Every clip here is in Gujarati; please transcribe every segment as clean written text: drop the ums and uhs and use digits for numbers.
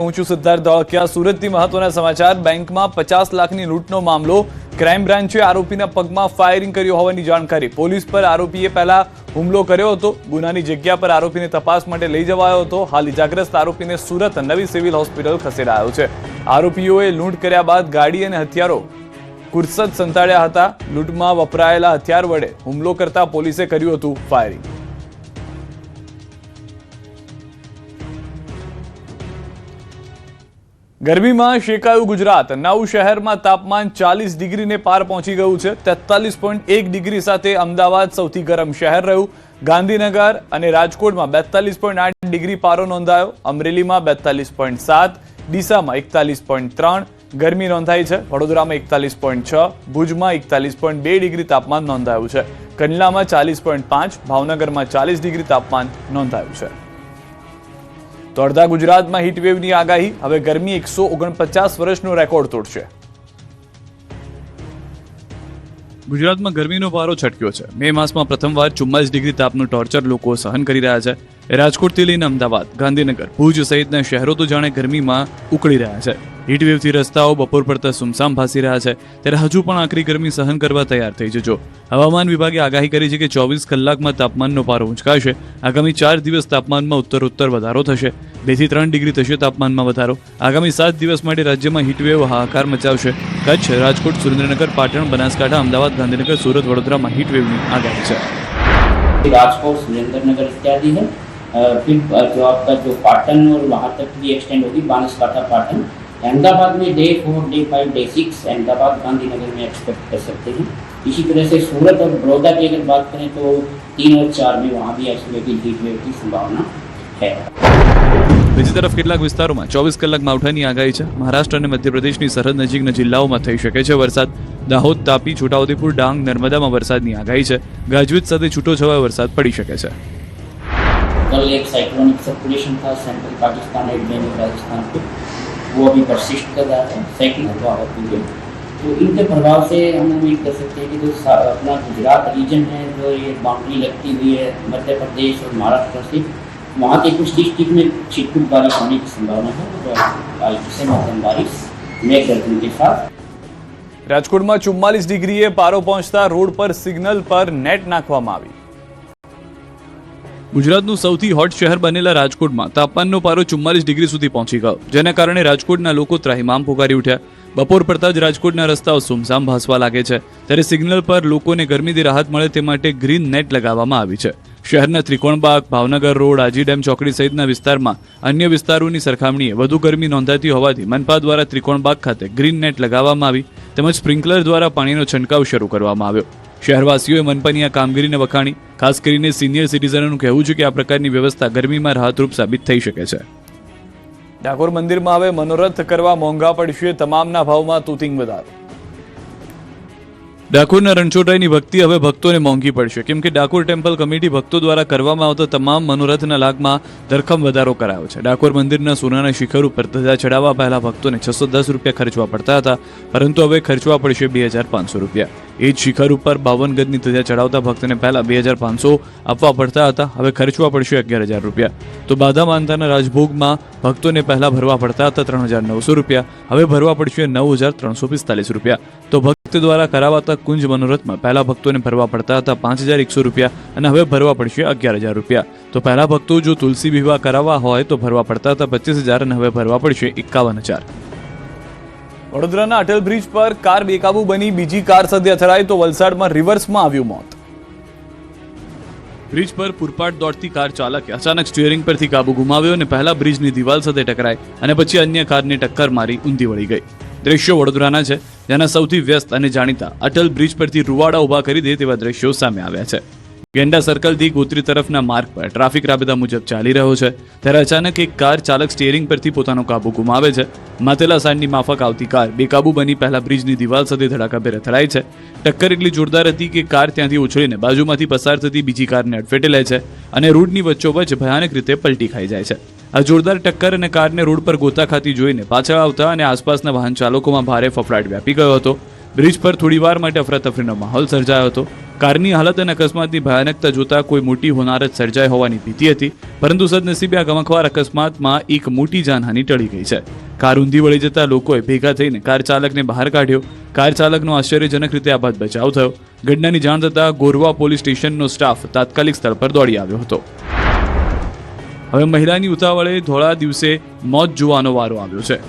પહોંચ્યું સિદ્ધાર્થ ધોળકિયા સુરતથી મહત્વના સમાચાર। બેંકમાં 50 લાખની લૂંટનો મામલો। ક્રાઇમ બ્રાન્ચે આરોપીના પગમાં ફાયરિંગ કર્યું હોવાની જાણકારી। પોલીસ પર આરોપીએ પહેલા હુમલો કર્યો હતો। ગુનાની જગ્યા પર આરોપીને તપાસ માટે લઈ જવાયો હતો। હાલ ઇજાગ્રસ્ત આરોપીને સુરત નવી સિવિલ હોસ્પિટલ ખસેડાયો છે। આરોપીઓએ લૂંટ કર્યા બાદ ગાડી અને હથિયારો કુરસદ સંતાડ્યા હતા। લૂંટમાં વપરાયેલા હથિયાર વડે હુમલો કરતા પોલીસે કર્યું હતું ફાયરિંગ। ગરમીમાં શેકાયું ગુજરાત। 9 શહેરમાં તાપમાન 40 ડિગ્રીને પાર પહોંચી ગયું છે। 43.1 ડિગ્રી સાથે અમદાવાદ સૌથી ગરમ શહેર રહ્યું। ગાંધીનગર અને રાજકોટમાં 42.8 ડિગ્રી પારો નોંધાયો। અમરેલીમાં 42.7, ડીસામાં 41.3 ગરમી નોંધાઈ છે। વડોદરામાં 41.6, ભુજમાં 41.2 ડિગ્રી તાપમાન નોંધાયું છે। કંડલામાં 40.5, ભાવનગરમાં 40 ડિગ્રી તાપમાન નોંધાયું છે। તો અડધા ગુજરાતમાં હીટવેવની આગાહી। હવે ગરમી 149 વર્ષનો રેકોર્ડ તોડશે। ગુજરાતમાં ગરમીનો પારો છટક્યો છે। મે માસમાં પ્રથમવાર 44 ડિગ્રી તાપનું ટોર્ચર લોકો સહન કરી રહ્યા છે। રાજકોટથી લઈને અમદાવાદ, ગાંધીનગર, ભુજ સહિતના શહેરો તો જાણે ગરમીમાં ઉકળી રહ્યા છે। હીટવેવથી રસ્તાઓ બપોર પડતા સુમસામ ભાસી રહ્યા છે। ત્યારે હજુ પણ આકરી ગરમી સહન કરવા તૈયાર થઈ જજો। હવામાન વિભાગે આગાહી કરી છે કે 24 કલાકમાં તાપમાનનો પારો ઊંચકાશે। આગામી 4 દિવસ તાપમાનમાં ઉત્તરોત્તર વધારો થશે। 2 થી 3 ડિગ્રી થશે તાપમાનમાં વધારો। આગામી 7 દિવસ માટે રાજ્યમાં હીટવેવ હાહાકાર મચાવશે। કચ્છ, રાજકોટ, સુરેન્દ્રનગર, પાટણ, બનાસકાંઠા, અમદાવાદ, गांधीनगर, सूरत, वडोदरा हीटवेवની આગાહી છે। राजकोट, सुरेंद्रनगर इत्यादि है। फिर जो आपका जो पाटन और वहाँ तक भी एक्सटेंड होगी, बनासकांठा, पाटन। अहमदाबाद में day 4, day 5, day 6 Ahmedabad, Gandhinagar में एक्सपेक्ट कर सकते हैं। इसी तरह से सूरत और बड़ौदा की अगर बात करें तो 3 और 4 में वहाँ भी आइसोलेटेड हीट वेव की संभावना है। બીજી તરફ કેટલાક વિસ્તારોમાં 24 કલાક માવઠાની આગાહી છે। મહારાષ્ટ્ર અને મધ્યપ્રદેશની સરહદ નજીકના જિલ્લાઓમાં થઈ શકે છે વરસાદ। દાહોદ, તાપી, છોટાઉદેપુર, ડાંગ, નર્મદામાં વરસાદની આગાહી છે। ગાજવીજ સાથે છૂટોછવાયો વરસાદ પડી શકે છે। कल एक साइक्लोनिक सर्कुलेशन था सेंट्रल पाकिस्तान और बेनी राजस्थान पे, वो अभी परसिस्ट कर रहा है। साइक्लोन हवा होती है, तो इनके प्रभाव से हम उम्मीद कर सकते हैं कि जो अपना गुजरात रीजन है, जो ये बाउंड्री लगती हुई है मध्य प्रदेश और महाराष्ट्र से, वहाँ के कुछ डिस्ट्रिक्ट में छिटपुट बारिश होने की संभावना है। तो हल्की से मध्यम बारिश मेघ गर्जन के साथ। રાજકોટમાં 44 ડિગ્રીએ પારો પહોંચતા રોડ પર સિગ્નલ પર નેટ નાખવામાં આવી। ગુજરાતનું સૌથી હોટ શહેર બનેલા રાજકોટમાં તાપમાનનો પારો 44 ડિગ્રી સુધી પહોંચી ગયો, જેના કારણે રાજકોટના લોકો ત્રાહિમામ પુકારી ઉઠ્યા। બપોર પડતા જ રાજકોટના રસ્તાઓ સુમસામ ભાસવા લાગે છે। ત્યારે સિગ્નલ પર લોકોને ગરમીથી રાહત મળે તે માટે ગ્રીન નેટ લગાવવામાં આવી છે। શહેરના ત્રિકોણબાગ, ભાવનગર રોડ, આજી ડેમ ચોકડી સહિતના વિસ્તારમાં અન્ય વિસ્તારોની સરખામણીએ વધુ ગરમી નોંધાતી હોવાથી મનપા દ્વારા ત્રિકોણબાગ ખાતે ગ્રીન નેટ લગાવવામાં આવી, તેમજ સ્પ્રિંકલર દ્વારા પાણીનો છંટકાવ શરૂ કરવામાં આવ્યો। શહેરવાસીઓએ મનપાની આ કામગીરીને વખાણી। ખાસ કરીને સિનિયર સિટીઝનોનું કહેવું છે કે આ પ્રકારની વ્યવસ્થા ગરમીમાં રાહતરૂપ સાબિત થઈ શકે છે। ડાકોર મંદિરમાં હવે મનોરથ કરવા મોંઘા પડશે। તમામના ભાવમાં તૂતિંગ વધારો। ડાકોરના રણછોડરાયની ભક્તિ હવે ભક્તોને મોંઘી પડશે, કેમ કે ડાકોર ટેમ્પલ કમિટી ભક્તો દ્વારા કરવામાં આવતા તમામ મનોરથના લાગમાં ધરખમ વધારો કરાયો છે। ડાકોર મંદિરના સોનાના શિખર ઉપર ધજા ચડાવવા પહેલા ભક્તોને 610 રૂપિયા ખર્ચવા પડતા હતા, પરંતુ હવે ખર્ચવા પડશે 2500 રૂપિયા। એ જ શિખર ઉપર 52 ગજની ધજા ચડાવતા ભક્તને પહેલા 2500 આપવા પડતા હતા, હવે ખર્ચવા પડશે 11000 રૂપિયા। તો બાધા માનતાના રાજભોગમાં ભક્તોને પહેલા ભરવા પડતા હતા 3900 રૂપિયા, હવે ભરવા પડશે 9345 રૂપિયા। તો ભક્ત દ્વારા કરાવાતા કુંજ મનોરથમાં પહેલા ભક્તોને ભરવા પડતા હતા 5100 રૂપિયા અને હવે ભરવા પડશે 11000 રૂપિયા। તો પહેલા ભક્તો જો તુલસી વિવાહ કરાવવા હોય તો ભરવા પડતા હતા 25000 અને હવે ભરવા પડશે 51000। વડોદરાના અટલ બ્રિજ પર કાર બેકાબુ બની બીજી કાર સાથે અથડાઈ તો વલસાડમાં રિવર્સમાં આવ્યું મોત। બ્રિજ પર પૂરપાટ દોડતી કાર ચાલકે અચાનક સ્ટીયરિંગ પરથી કાબુ ગુમાવ્યો અને પહેલા બ્રિજની દિવાલ સાથે ટકરાઈ અને પછી અન્ય કારને ટક્કર મારી ઊંધી વળી ગઈ। દ્રશ્યો વડોદરાના છે, જેના સૌથી વ્યસ્ત અને જાણીતા અટલ બ્રિજ પરથી રૂવાડા ઉભા કરી દે તેવા દ્રશ્યો સામે આવ્યા છે। ગેંડા સર્કલથી ગોત્રી તરફના માર્ગ પર ટ્રાફિક રાબેતા મુજબ ચાલી રહ્યો છે, ત્યારે અચાનક એક કાર ચાલક સ્ટીયરિંગ પરથી પોતાનો કાબુ ગુમાવે છે। માતેલા સાંજની માફક આવતી કાર બેકાબુ બની પહેલા બ્રિજની દિવાલ સાથે ધડાકાભેર અથડાઈ છે। ટક્કર એટલી જોરદાર હતી કે કાર ત્યાંથી ઉછળીને બાજુમાંથી પસાર થતી બીજી કારને અડફેટે લે છે અને રોડની વચ્ચોવચ્ચ ભયાનક રીતે પલટી ખાઈ જાય છે। આ જોરદાર ટક્કર અને કારને રોડ પર ગોતા ખાતી જોઈને પાછળ આવતા અને આસપાસના વાહન ચાલકોમાં ભારે ફફડાટ વ્યાપી ગયો હતો। બ્રિજ પર થોડીવાર માટે અફરાતફરીનો માહોલ સર્જાયો હતો। કારની હાલત અને અકસ્માતની ભયાનકતા જોતા કોઈ મોટી હોનારત સર્જાય હોવાની ભીતિ હતી, પરંતુ સદનસીબે આ ગમખ્વાર અકસ્માતમાં એક મોટી જાનહાનિ ટળી ગઈ છે. કાર ઊંધી વળી જતા લોકોએ ભેગા થઈને કાર ચાલકને બહાર કાઢ્યો. કાર ચાલકનો આશ્ચર્યજનક રીતે આબાદ બચાવ થયો. ઘટનાની જાણ થતાં ગોરવા પોલીસ સ્ટેશનનો સ્ટાફ તાત્કાલિક સ્થળ પર દોડી આવ્યો હતો. હવે મહિલાની ઉતાવળે ધોળા દિવસે મોત જોવાનો વારો આવ્યો છે.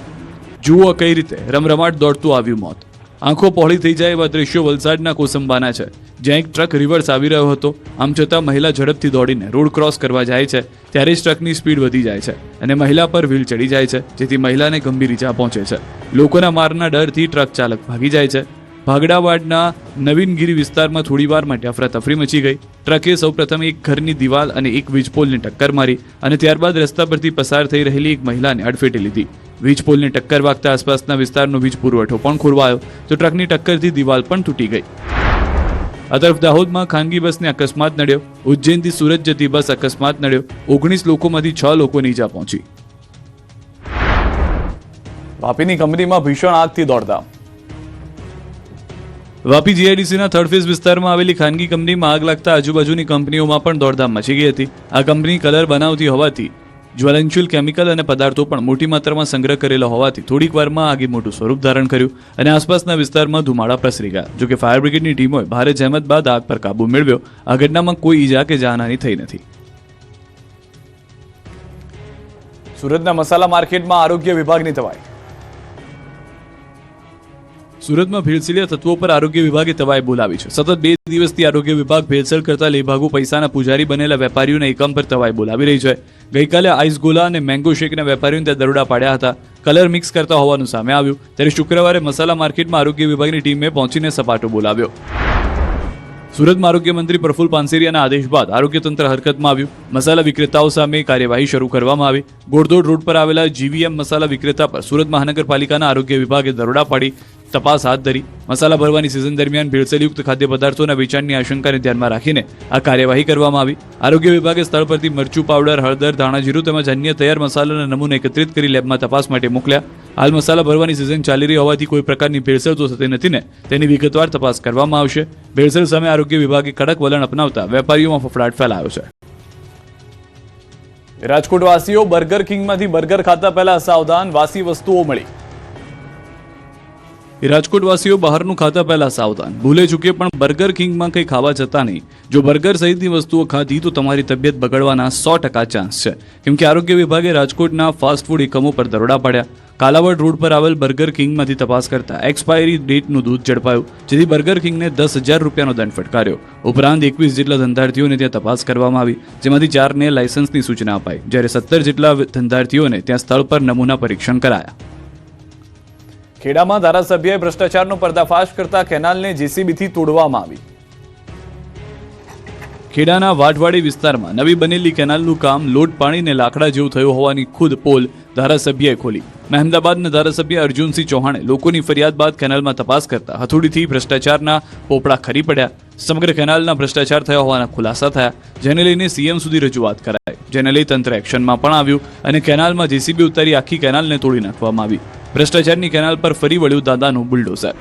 જુઓ કઈ રીતે રમરમાટ દોડતું આવ્યું મોત. આંખો પહોળી થઈ જાય એવા દ્રશ્યો વલસાડના કોસંબાના છે, જ્યાં એક ટ્રક રિવર્સ આવી રહ્યો હતો. આમ છતાં મહિલા ઝડપથી દોડીને રોડ ક્રોસ કરવા જાય છે, ત્યારે જ ટ્રકની સ્પીડ વધી જાય છે અને મહિલા પર વ્હીલ ચડી જાય છે, જેથી મહિલાને ગંભીર ઈજા પહોંચે છે. લોકોના મારના ડરથી ટ્રક ચાલક ભાગી જાય છે. ભાગડાવાડના નવીનગીરી વિસ્તારમાં થોડીવાર માટે અફરાતફરી મચી ગઈ. ટ્રકે સૌપ્રથમ એક ઘરની દિવાલ અને એક વીજપોલને ટક્કર મારી અને ત્યારબાદ રસ્તા પરથી પસાર થઈ રહેલી એક મહિલાને અડફેટે લીધી. વીજપોલને ટક્કર વાગતા આસપાસના વિસ્તારનો વીજ પુરવઠો પણ ખોરવાયો, તો ટ્રકની ટક્કરથી દિવાલ પણ તૂટી ગઈ. આ તરફ દાહોદમાં ખાનગી બસને અકસ્માત નડ્યો. ઉજ્જૈનથી સુરત જતી બસ અકસ્માત નડ્યો. 19 લોકોમાંથી 6 લોકોને ઈજા પહોંચી. વાપીની કંપનીમાં ભીષણ આગથી દોડધામ. વાપી જીઆઈડીસીના થર્ડ ફેઝ વિસ્તારમાં આવેલી ખાનગી કંપનીમાં આગ લાગતા આજુબાજુની કંપનીઓમાં પણ દોડધામ મચી ગઈ હતી. આ કંપની કલર બનાવતી હોવાથી જ્વલનશીલ કેમિકલ અને પદાર્થો પણ મોટી માત્રામાં સંગ્રહ કરેલા હોવાથી થોડીક વારમાં આગે મોટું સ્વરૂપ ધારણ કર્યું અને આસપાસના વિસ્તારમાં ધુમાડા પ્રસરી ગયા. જોકે ફાયર બ્રિગેડની ટીમોએ ભારે જહેમત બાદ આગ પર કાબુ મેળવ્યો. આ ઘટનામાં કોઈ ઈજા કે જાનહાનિ થઈ નથી. સુરતના મસાલા માર્કેટમાં આરોગ્ય વિભાગની તવાઈ. સુરતમાં ભેળસેળિયા તત્વો પર આરોગ્ય વિભાગે તવાઈ બોલાવી છે. સતત 2 દિવસથી આરોગ્ય વિભાગ ભેળસેળ કરતા લેભાગુ પૈસાના પૂજારી બનેલા વેપારીઓના એકમ પર તવાઈ બોલાવી રહી છે. ગઈકાલે આઈસ ગોલા અને મેંગો શેકના વેપારીઓને ત્યાં દરોડા પાડ્યા હતા. કલર મિક્સ કરતા હોવાનું સામે આવ્યું, ત્યારે શુક્રવારે મસાલા માર્કેટમાં આરોગ્ય વિભાગની ટીમે પહોંચીને સપાટો બોલાવ્યો. સુરતમાં આરોગ્ય મંત્રી પ્રફુલ પાનસેરિયાના આદેશ બાદ આરોગ્ય તંત્ર હરકતમાં આવ્યું. મસાલા વિક્રેતાઓ સામે કાર્યવાહી શરૂ કરવામાં આવી. ગોળદોડ રોડ પર આવેલા જીવીએમ મસાલા વિક્રેતા પર સુરત મહાનગરપાલિકાના આરોગ્ય વિભાગે દરોડા પાડી તપાસ હાથ ધરી. મસાલા ભરવાની સિઝન દરમિયાન ભેળસેળયુક્ત ખાદ્ય પદાર્થોના વેચાણની આશંકાને ધ્યાનમાં રાખીને આ કાર્યવાહી કરવામાં આવી. આરોગ્ય વિભાગે સ્થળ પરથી મરચું પાવડર, હળદર, ધાણા જીરું તેમજ અન્ય તૈયાર મસાલાના નમૂના એકત્રિત કરી લેબમાં તપાસ માટે મોકલ્યા. હાલ મસાલા ભરવાની સિઝન ચાલી રહી હોવાથી કોઈ પ્રકારની ભેળસેળ તો થતી નથી ને તેની વિગતવાર તપાસ કરવામાં આવશે. ભેળસેળ સામે આરોગ્ય વિભાગે કડક વલણ અપનાવતા વેપારીઓમાં ફફડાટ ફેલાયો છે. રાજકોટવાસીઓ બર્ગર કિંગમાંથી બર્ગર ખાતા પહેલા સાવધાન, વાસી વસ્તુઓ મળી. રાજકોટવાસીઓ બહારનું ખાતા પહેલા સાવધાન, ભૂલે ચૂકે પણ બર્ગર કિંગમાં કંઈ ખાવા જતા નહીં. જો બર્ગર સહિતની વસ્તુઓ ખાધી તો તમારી તબિયત બગડવાના 100% ચાન્સ છે. કેમ કે આરોગ્ય વિભાગે રાજકોટના ફાસ્ટ ફૂડ એકમો પર દરોડા પાડ્યા. કાલાવડ રોડ પર આવેલ બર્ગર કિંગમાંથી તપાસ કરતા એક્સપાયરી ડેટનું દૂધ ઝડપાયું, જેથી બર્ગર કિંગને 10,000 રૂપિયાનો દંડ ફટકાર્યો. ઉપરાંત 21 જેટલા ધંધાર્થીઓને ત્યાં તપાસ કરવામાં આવી, જેમાંથી 4ને લાયસન્સની સૂચના અપાઈ, જ્યારે 17 જેટલા ધંધાર્થીઓને ત્યાં સ્થળ પર નમૂના પરીક્ષણ કરાયા. ખેડામાં ધારાસભ્યએ ભ્રષ્ટાચારનો પર્દાફાશ કરતા કેનાલને જેસીબીથી તોડવામાં આવી. ખેડાના વાટવાડી વિસ્તારમાં નવી બનેલી કેનાલનું કામ લોટ પાણીને લાકડા જેવું થયું હોવાની ખુદ પોલ ધારાસભ્યએ ખોલી. મહેમદાબાદના ધારાસભ્ય અર્જુનસિંહ ચૌહાણે લોકોની ફરિયાદ બાદ કેનાલમાં તપાસ કરતા હથોડીથી ભ્રષ્ટાચારના પોપડા ખરી પડ્યા. સમગ્ર કેનાલના ભ્રષ્ટાચાર થયા હોવાના ખુલાસા થયા, જેને લઈને સીએમ સુધી રજૂઆત કરાઈ, જેને લઈ તંત્ર એક્શનમાં પણ આવ્યું અને કેનાલમાં જેસીબી ઉતારી આખી કેનાલને તોડી નાખવામાં આવી. ભ્રષ્ટાચારની કેનાલ પર ફરી વળ્યું દાદાનું બુલડોઝર.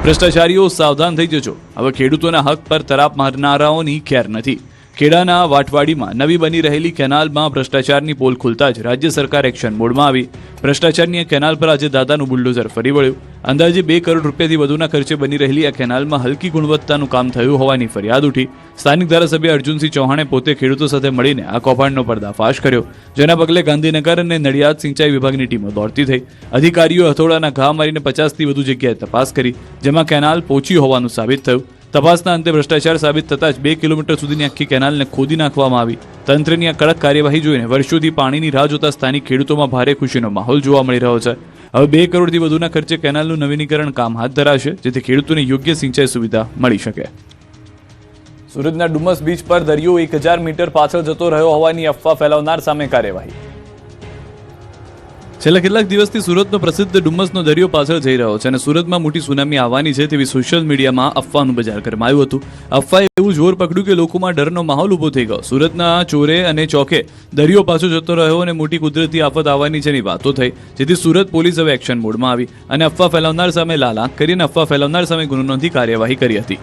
ભ્રષ્ટાચારીઓ સાવધાન થઈ જજો, હવે ખેડૂતોના હક પર તરાપ મારનારાઓની ખેર નથી. ખેડાના વાટવાડીમાં નવી બની રહેલી કેનાલમાં ભ્રષ્ટાચારની પોલ ખુલતા જ રાજ્ય સરકાર એક્શન મોડમાં આવી. ભ્રષ્ટાચારની આ કેનાલ પર આજે દાદાનું બુલડોઝર ફરી વળ્યું. અંદાજે 2 કરોડ રૂપિયાથી વધુના ખર્ચે બની રહેલી આ કેનાલમાં હલકી ગુણવત્તાનું કામ થયું હોવાની ફરિયાદ ઉઠી. સ્થાનિક ધારાસભ્ય અર્જુનસિંહ ચૌહાણે પોતે ખેડૂતો સાથે મળીને આ કૌભાંડનો પર્દાફાશ કર્યો, જેના પગલે ગાંધીનગર અને નડિયાદ સિંચાઈ વિભાગની ટીમો દોડતી થઈ. અધિકારીઓ હથોડાના ઘા મારીને 50થી વધુ જગ્યાએ તપાસ કરી, જેમાં કેનાલ પોચી હોવાનું સાબિત થયું. તપાસના અંતે ભ્રષ્ટાચાર સાબિત થતાં જ 2 કિલોમીટર સુધીની આખી કેનાલને ખોદી નાખવામાં આવી. તંત્રની આ કડક કાર્યવાહી જોઈને વર્ષોથી પાણીની રાહ જોતા સ્થાનિક ખેડૂતોમાં ભારે ખુશીનો માહોલ જોવા મળી રહ્યો છે. હવે 2 કરોડથી વધુના ખર્ચે કેનાલનું નવીનીકરણ કામ હાથ ધરાશે, જેથી ખેડૂતોને યોગ્ય સિંચાઈ સુવિધા મળી શકે. સુરતના ડુમસ બીચ પર દરિયો 1000 મીટર પાછળ જતો રહ્યો હોવાની અફવા ફેલાવનાર સામે કાર્યવાહી. છેલ્લા કેટલાક દિવસથી સુરતનો પ્રસિદ્ધ ડુમસનો દરિયો પાછળ જઈ રહ્યો છે અને સુરતમાં મોટી સુનામી આવવાની છે તેવી સોશિયલ મીડિયામાં અફવાનું બજાર ગરમાયું હતું. અફવાએ એવું જોર પકડ્યું કે લોકોમાં ડરનો માહોલ ઊભો થઈ ગયો. સુરતના ચોરે અને ચોકે દરિયો પાછો જતો રહ્યો અને મોટી કુદરતી આફત આવવાની જેની વાતો થઈ, જેથી સુરત પોલીસ હવે એક્શન મોડમાં આવી અને અફવા ફેલાવનાર સામે લાલ આંખ કરીને અફવા ફેલાવનાર સામે ગુનો નોંધી કાર્યવાહી કરી હતી.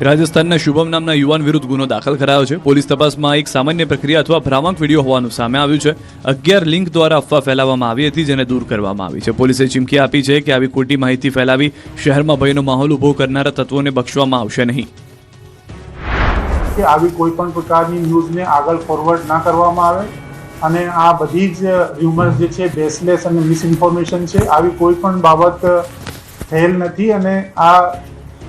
રાજસ્થાનના શુભમ નામના યુવાન વિરુદ્ધ ગુનો દાખલ કરાયો છે. પોલીસ તપાસમાં એક સામાન્ય પ્રક્રિયા અથવા ભ્રામક વિડીયો હોવાનું સામે આવ્યું છે. 11 લિંક દ્વારા અફવા ફેલાવવામાં આવી હતી, જેને દૂર કરવામાં આવી છે. પોલીસે ચીમકી આપી છે કે આવી ખોટી માહિતી ફેલાવી શહેરમાં ભયનો માહોલ ઊભો કરનારા તત્વોને બક્ષવામાં આવશે નહીં. કે આવી કોઈ પણ પ્રકારની ન્યૂઝને આગળ ફોરવર્ડ ના કરવામાં આવે અને આ બધી જ ર્યુમર્સ જે છે બેસલેસ અને મિસઇન્ફોર્મેશન છે. આવી કોઈ પણ બાબત થયેલ નથી અને આ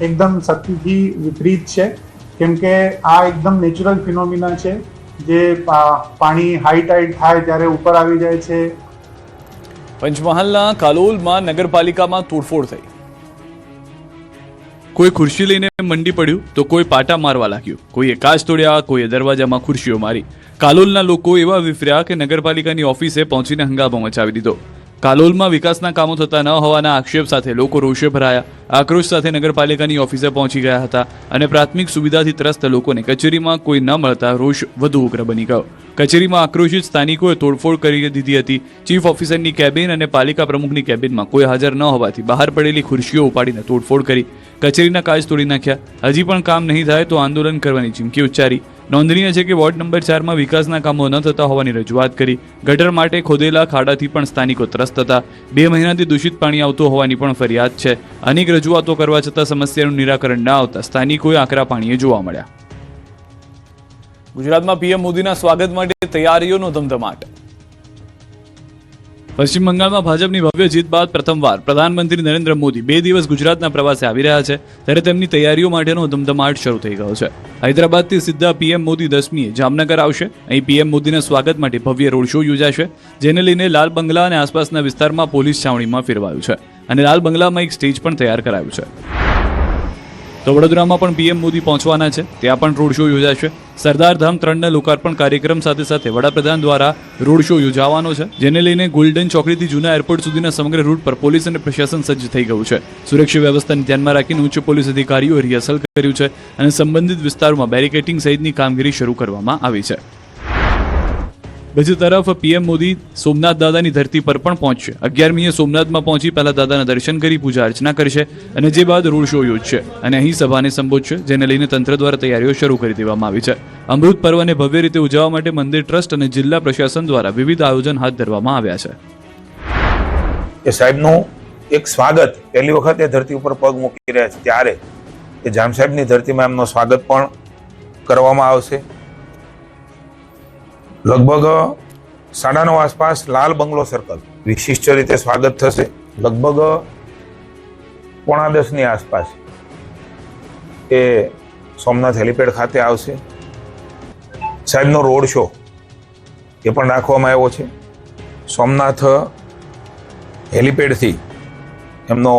એકદમ સત્યથી વિપરીત છે, કેમ કે આ એકદમ નેચરલ ફિનોમિના છે જે પાણી હાઈ ટાઈડ થાય ત્યારે ઉપર આવી જાય છે. પંચમહાલના કાલોલમાં નગરપાલિકામાં તોડફોડ થઈ. કોઈ ખુરશી લઈને મંડી પડ્યું તો કોઈ પાટા મારવા લાગ્યું. કોઈએ કાચ તોડ્યા, કોઈએ દરવાજામાં ખુરશીઓ મારી. કાલોલના લોકો એવા વિફર્યા કે નગરપાલિકાની ઓફિસે પહોંચીને હંગામો મચાવી દીધો. કાલોલમાં વિકાસના કામો થતા ન હોવાના આક્ષેપ સાથે લોકો રોષે ભરાયા. આક્રોશ સાથે નગરપાલિકાની ઓફિસે પહોંચી ગયા હતા અને પ્રાથમિક સુવિધાથી ત્રસ્ત લોકોને કચેરીમાં કોઈ ન મળતા રોષ વધુ ઉગ્ર બની ગયો. કચેરીમાં આક્રોશિત સ્થાનિકોએ તોડફોડ કરી દીધી હતી. ચીફ ઓફિસરની કેબિન અને પાલિકા પ્રમુખની કેબિનમાં કોઈ હાજર ન હોવાથી બહાર પડેલી ખુરશીઓ ઉપાડીને તોડફોડ કરી. કચેરીના કાચ તોડી નાખ્યા. હજી પણ કામ નહીં થાય તો આંદોલન કરવાની ચીમકી ઉચ્ચારી. નોંધનીય છે કે વોર્ડ નંબર 4માં વિકાસના કામો ન થતા હોવાની રજૂઆત કરી. ગટર માટે ખોદેલા ખાડાથી પણ સ્થાનિકો ત્રસ્ત હતા. 2 મહિનાથી દૂષિત પાણી આવતું હોવાની પણ ફરિયાદ છે. અનેક રજૂઆતો કરવા છતાં સમસ્યાનું નિરાકરણ ન આવતા સ્થાનિકોએ આકરા પાણીએ જોવા મળ્યા. ગુજરાતમાં પીએમ મોદીના સ્વાગત માટે તૈયારીઓનો ધમધમાટ. પશ્ચિમ બંગાળમાં ભાજપની ભવ્ય જીત બાદ પ્રથમવાર પ્રધાનમંત્રી નરેન્દ્ર મોદી 2 દિવસ ગુજરાતના પ્રવાસે આવી રહ્યા છે, ત્યારે તેમની તૈયારીઓ માટેનો ધમધમાટ શરૂ થઈ ગયો છે. હૈદરાબાદથી સીધા પીએમ મોદી 10મીએ જામનગર આવશે. અહીં પીએમ મોદીના સ્વાગત માટે ભવ્ય રોડ શો યોજાશે, જેને લઈને લાલ બંગલા અને આસપાસના વિસ્તારમાં પોલીસ છાવણીમાં ફેરવાયું છે અને લાલ બંગલામાં એક સ્ટેજ પણ તૈયાર કરાયું છે. તો વડોદરામાં પણ પીએમ મોદી પહોંચવાના છે, ત્યાં પણ રોડ શો યોજાશે. સરદાર ધામ 3ના લોકાર્પણ કાર્યક્રમ સાથે સાથે વડાપ્રધાન દ્વારા રોડ શો યોજાવાનો છે, જેને લઈને ગોલ્ડન ચોકડીથી જૂના એરપોર્ટ સુધીના સમગ્ર રૂટ પર પોલીસ અને પ્રશાસન સજ્જ થઈ ગયું છે. સુરક્ષા વ્યવસ્થાને ધ્યાનમાં રાખીને ઉચ્ચ પોલીસ અધિકારીઓએ રિહર્સલ કર્યું છે અને સંબંધિત વિસ્તારોમાં બેરિકેડિંગ સહિતની કામગીરી શરૂ કરવામાં આવી છે. બીજી તરફ પીએમ મોદી સોમનાથ દાદાની ધરતી પર પણ પહોંચશે. 11મીએ સોમનાથમાં પહોંચી પહેલા દાદાના દર્શન કરી પૂજા અર્ચના કરશે અને જે બાદ રોડ શો યોજશે અને અહીં સભાને સંબોધશે, જેને લઈને તંત્ર દ્વારા તૈયારીઓ શરૂ કરી દેવામાં આવી છે. અમૃત પર્વને ભવ્ય રીતે ઉજવવા માટે મંદિર ટ્રસ્ટ અને જિલ્લા પ્રશાસન દ્વારા વિવિધ આયોજન હાથ ધરવામાં આવ્યા છે. એ સાહેબનું એક સ્વાગત પહેલી વખત એ ધરતી ઉપર પગ મૂકી રહ્યા છે ત્યારે એ જામ સાહેબની ધરતીમાં એમનું સ્વાગત પણ કરવામાં આવશે. લગભગ 9:30 આસપાસ લાલ બંગલો સર્કલ વિશિષ્ટ રીતે સ્વાગત થશે. લગભગ 9:45ની આસપાસ એ સોમનાથ હેલિપેડ ખાતે આવશે. સાહેબનો રોડ શો એ પણ રાખવામાં આવ્યો છે. સોમનાથ હેલિપેડથી એમનો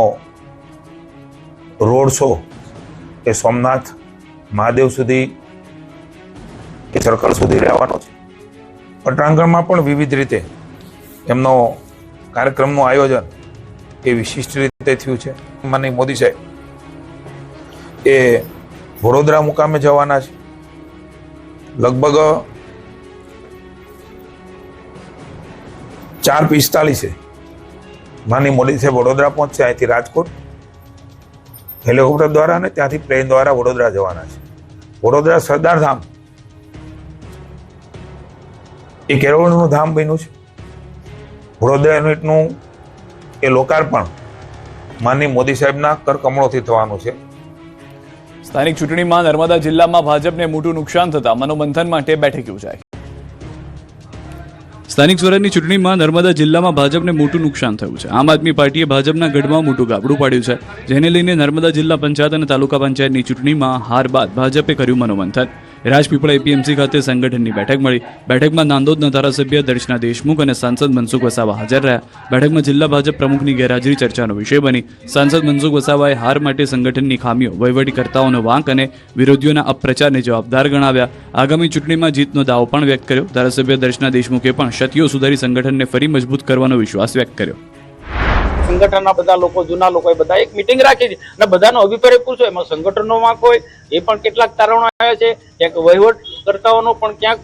રોડ શો એ સોમનાથ મહાદેવ સુધી એ સર્કલ સુધી રહેવાનો છે. પટાંગણમાં પણ વિવિધ રીતે એમનો કાર્યક્રમનું આયોજન એ વિશિષ્ટ રીતે થયું છે. માનનીય મોદી સાહેબ એ વડોદરા મુકામે જવાના છે. લગભગ 4:45 માનનીય મોદી સાહેબ વડોદરા પહોંચશે. અહીંથી રાજકોટ હેલિકોપ્ટર દ્વારા અને ત્યાંથી પ્લેન દ્વારા વડોદરા જવાના છે. વડોદરા સરદાર ધામ એક એરોનું ધામ બન્યું છે. વડોદરા યુનિટનું એ લોકાર્પણ માનનીય મોદી સાહેબના કરકમળોથી થવાનું છે. સ્થાનિક ચૂંટણીમાં નર્મદા જિલ્લામાં ભાજપને મોટું નુકસાન થતા મનોમંથન માટે બેઠક યોજાઈ. સ્થાનિક સ્વરાજની ચૂંટણીમાં નર્મદા જિલ્લામાં ભાજપને મોટું નુકસાન થયું છે. આમ આદમી પાર્ટીએ ભાજપના ગઢમાં મોટું ગાબડું પાડ્યું છે, જેને લઈને નર્મદા જિલ્લા પંચાયત અને તાલુકા પંચાયતની ચૂંટણીમાં હાર બાદ ભાજપે કર્યું મનોમંથન. રાજપીપળા એપીએમસી ખાતે સંગઠનની બેઠક મળી. બેઠકમાં નાંદોદના ધારાસભ્ય દર્શના દેશમુખ અને સાંસદ મનસુખ વસાવા હાજર રહ્યા. બેઠકમાં જિલ્લા ભાજપ પ્રમુખની ગેરહાજરી ચર્ચાનો વિષય બની. સાંસદ મનસુખ વસાવાએ હાર માટે સંગઠનની ખામીઓ, વહીવટીકર્તાઓનો વાંક અને વિરોધીઓના અપપ્રચારને જવાબદાર ગણાવ્યા. આગામી ચૂંટણીમાં જીતનો દાવો પણ વ્યક્ત કર્યો. ધારાસભ્ય દર્શના દેશમુખે પણ ક્ષતિઓ સુધારી સંગઠનને ફરી મજબૂત કરવાનો વિશ્વાસ વ્યક્ત કર્યો. સંગઠનના બધા લોકો, જૂના લોકો, બધા એક મિટિંગ રાખી હતી અને બધાનો અભિપ્રાય પૂછો. એમાં સંગઠનનો વાંક હોય એ પણ કેટલાક તારણો આવ્યા છે, ક્યાંક વહીવટકર્તાઓનો પણ ક્યાંક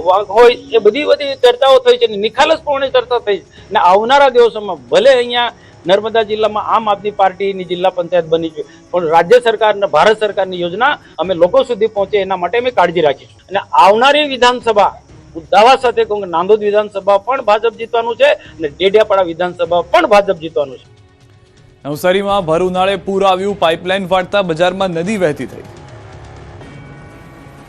વાંક હોય. એ બધી ચર્ચાઓ થઈ છે, નિખાલસપણે ચર્ચા થઈ છે. અને આવનારા દિવસોમાં ભલે અહીંયા નર્મદા જિલ્લામાં આમ આદમી પાર્ટીની જિલ્લા પંચાયત બની છે, પણ રાજ્ય સરકાર અને ભારત સરકારની યોજના અમે લોકો સુધી પહોંચે એના માટે અમે કાળજી રાખીશું. અને આવનારી વિધાનસભા હું દાવા સાથે કહું કે નાંદોદ વિધાનસભા પણ ભાજપ જીતવાનું છે અને ડેડિયાપાડા વિધાનસભા પણ ભાજપ જીતવાનું છે. નવસારીમાં ભર ઉનાળે પૂર આવ્યું, પાઇપલાઇન ફાટતા બજારમાં નદી વહેતી થઈ.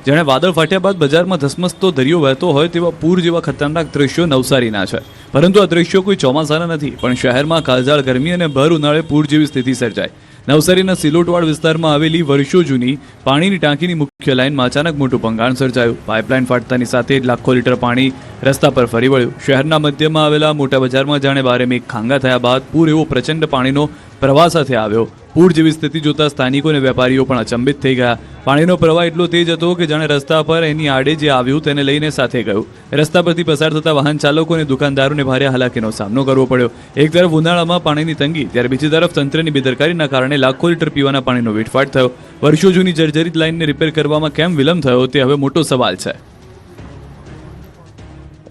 જેણે વાદળ ફાટ્યા બાદ બજારમાં ધસમસતો દરિયો વહેતો હોય તેવા પૂર જેવા ખતરનાક દ્રશ્યો નવસારીના છે. પરંતુ આ દ્રશ્યો કોઈ ચોમાસાના નથી, પણ શહેરમાં કાળઝાળ ગરમી અને ભર ઉનાળે પૂર જેવી સ્થિતિ સર્જાઈ. નવસારીના સિલોટવાડ વિસ્તારમાં આવેલી વર્ષો જૂની પાણીની ટાંકીની મુખ્ય લાઇનમાં અચાનક મોટું ભંગાણ સર્જાયું. પાઇપલાઇન ફાટતાની સાથે જ લાખો લીટર પાણી રસ્તા પર ફરી વળ્યું. શહેરના મધ્યમાં આવેલા મોટા બજારમાં જાણે બારે મેઘ ખાંગા થયા બાદ પૂર એવો પ્રચંડ પાણીનો પ્રવાહ સાથે આવ્યો. પૂર જેવી સ્થિતિ જોતા સ્થાનિકો અને વેપારીઓ પણ અચંબિત થઈ ગયા. પાણીનો પ્રવાહ એટલો તેજ હતો કે જાણે રસ્તા પર એની આડે જે આવ્યું તેને લઈને સાથે ગયું. રસ્તા પરથી પસાર થતા વાહન ચાલકો અને દુકાનદારોને ભારે હાલાકીનો સામનો કરવો પડ્યો. એક તરફ ઉનાળામાં પાણીની તંગી, ત્યારે બીજી તરફ તંત્રની બેદરકારીના કારણે લાખો લીટર પીવાના પાણીનો વેઠફાટ થયો. વર્ષો જૂની જર્જરિત લાઇનને રિપેર કરવામાં કેમ વિલંબ થયો તે હવે મોટો સવાલ છે.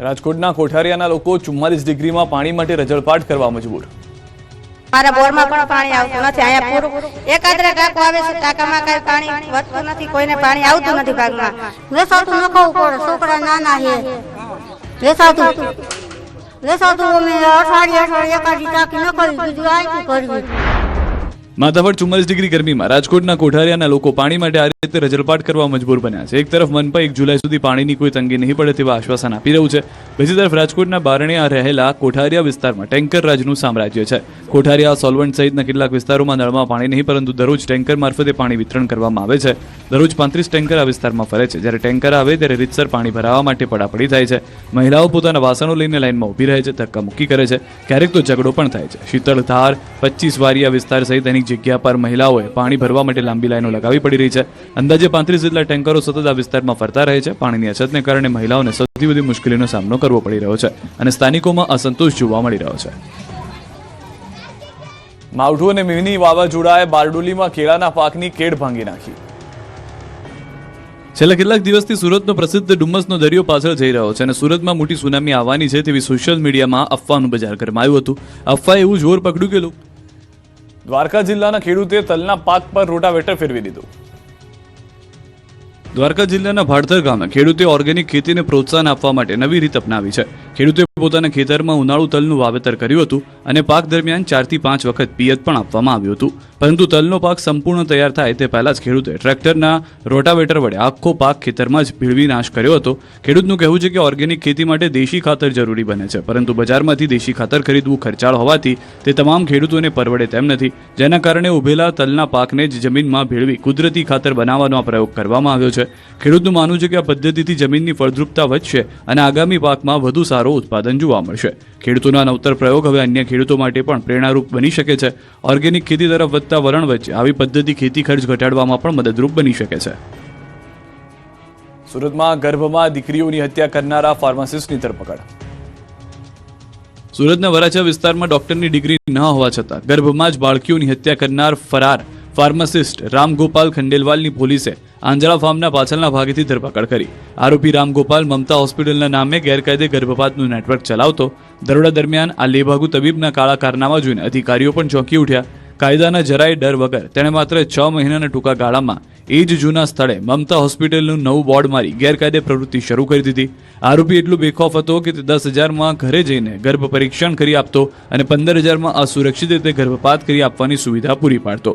રાજકોટના કોઠારિયાના લોકો 44 ડિગ્રીમાં પાણી માટે રજળપાટ કરવા મજબૂર. મારા બોરમાં પણ પાણી આવતું નથી. અહીંયા પૂરું એકાદરે ટાંકો આવે છે, ટાંકામાં કઈ પાણી વધતું નથી, કોઈને પાણી આવતું નથી. ભાગમાં વેસાતું નખાવું પડે, છોકરા નાના છે. વેસાતું અમે અઠવાડિયે એકાદી ટાંકી નખાવી, બીજું આયતું કરવી. માથાભાર 44 ડિગ્રી ગરમીમાં રાજકોટના કોઠારિયાના લોકો પાણી માટે આ રીતે રજળપાટ કરવા મજબૂર બન્યા છે. એક તરફ મનપા 1 જુલાઈ સુધી પાણીની કોઈ તંગી નહીં પડે તેવા આશ્વાસન આપી રહ્યું છે. બીજી તરફ રાજકોટના બારણિયા રહેલા કોઠારિયા વિસ્તારમાં ટેન્કર રાજનું સામ્રાજ્ય છે. કોઠારિયા, સોલવન્ટ સહિતના કેટલાક વિસ્તારોમાં નળમાં પાણી નહીં, પરંતુ દરરોજ ટેન્કર મારફતે પાણી વિતરણ કરવામાં આવે છે. દરરોજ 35 ટેન્કર આ વિસ્તારમાં ફરે છે. જ્યારે ટેન્કર આવે ત્યારે રીતસર પાણી ભરાવવા માટે પડાપડી થાય છે. મહિલાઓ પોતાના વાસણો લઈને લાઇનમાં ઊભી રહે છે, ધક્કામુક્કી કરે છે, ક્યારેક તો ઝઘડો પણ થાય છે. શીતળધાર, 25 વારિયા વિસ્તાર સહિત અનેક જગ્યા પર મહિલાઓએ પાણી ભરવા માટે લાંબી લાઈનો લગાવી પડી રહી છે. અંદાજે 35 જેટલા ટેન્કરો સતત આ વિસ્તારમાં ફરતા રહે છે. પાણીની અછતને કારણે મહિલાઓને સૌથી વધુ મુશ્કેલીનો સામનો કરવો પડી રહ્યો છે અને સ્થાનિકોમાં અસંતોષ જોવા મળી રહ્યો છે. માવઠું અને મિની વાવાઝોડાએ બારડોલીમાં કેળાના પાકની કેડ ભાંગી નાખી. છેલ્લા કેટલાક દિવસથી સુરતનો પ્રસિદ્ધ ડુમ્મસનો દરિયો પાછળ જઈ રહ્યો છે અને સુરતમાં મોટી સુનામી આવવાની છે તેવી સોશિયલ મીડિયામાં અફવાનું બજાર ગરમાયું હતું. અફવાએ એવું જોર પકડ્યું કે દ્વારકા જિલ્લાના ખેડૂતે તલના પાક પર રોટાવેટર ફેરવી દીધું. દ્વારકા જિલ્લાના ભાડધર ગામે ખેડૂતે ઓર્ગેનિક ખેતીને પ્રોત્સાહન આપવા માટે નવી રીત અપનાવી છે. ખેડૂતે પોતાના ખેતરમાં ઉનાળુ તલનું વાવેતર કર્યું હતું અને પાક દરમિયાન 4 થી 5 વખત પિયત પણ આપવામાં આવ્યું હતું. પરંતુ તલનો પાક સંપૂર્ણ તૈયાર થાય તે પહેલા જ ખેડૂતે ટ્રેક્ટરના રોટાવેટર વડે આખો પાક ખેતરમાં જ ભીળવી નાશ કર્યો હતો. ખેડૂતનું કહેવું છે કે ઓર્ગેનિક ખેતી માટે દેશી ખાતર જરૂરી બને છે, પરંતુ બજારમાંથી દેશી ખાતર ખરીદવું ખર્ચાળ હોવાથી તે તમામ ખેડૂતોને પરવડે તેમ નથી, જેના કારણે ઉભેલા તલના પાકને જ જમીનમાં ભેળવી કુદરતી ખાતર બનાવવાનો આ પ્રયોગ કરવામાં આવ્યો છે. ખેડૂતનું માનવું છે કે આ પદ્ધતિથી જમીનની ફળદ્રુપતા વધશે અને આગામી પાકમાં વધુ સારો ઉત્પાદન જોવા મળશે. ખેડૂતોના નવતર પ્રયોગ હવે અન્ય ખેડૂતો માટે પણ પ્રેરણારૂપ બની શકે છે. ઓર્ગેનિક ખેતી તરફ વધતા વલણ વચ્ચે આવી પદ્ધતિ ખેતી ખર્ચ ઘટાડવામાં પણ મદદરૂપ બની શકે છે. સુરતમાં ગર્ભમાં દીકરીઓની હત્યા કરનારા ફાર્માસિસ્ટની ધરપકડ. સુરતના વરાછા વિસ્તારમાં ડોક્ટરની ડિગ્રી ન હોવા છતાં ગર્ભમાં જ બાળકીઓની હત્યા કરનાર ફરાર ફાર્માસિસ્ટ રામગોપાલ ખંડેલવાલની પોલીસે આંજળા ફાર્મના પાછળના ભાગેથી ધરપકડ કરી. આરોપી રામગોપાલ મમતા હોસ્પિટલના નામે ગેરકાયદે ગર્ભપાતનું નેટવર્ક ચલાવતો. દરોડા દરમિયાન આ લેભાગુ તબીબના કાળા કારનામા જોઈને અધિકારીઓ પણ ચોંકી ઉઠ્યા. કાયદાના જરાય ડર વગર તેણે માત્ર 6 મહિનાના ટૂંકા ગાળામાં એ જ જૂના સ્થળે મમતા હોસ્પિટલનું નવું બોર્ડ મારી ગેરકાયદે પ્રવૃત્તિ શરૂ કરી દીધી. આરોપી એટલું બેખોફ હતો કે તે 10,000માં ઘરે જઈને ગર્ભ પરીક્ષણ કરી આપતો અને 15,000માં અસુરક્ષિત રીતે ગર્ભપાત કરી આપવાની સુવિધા પૂરી પાડતો.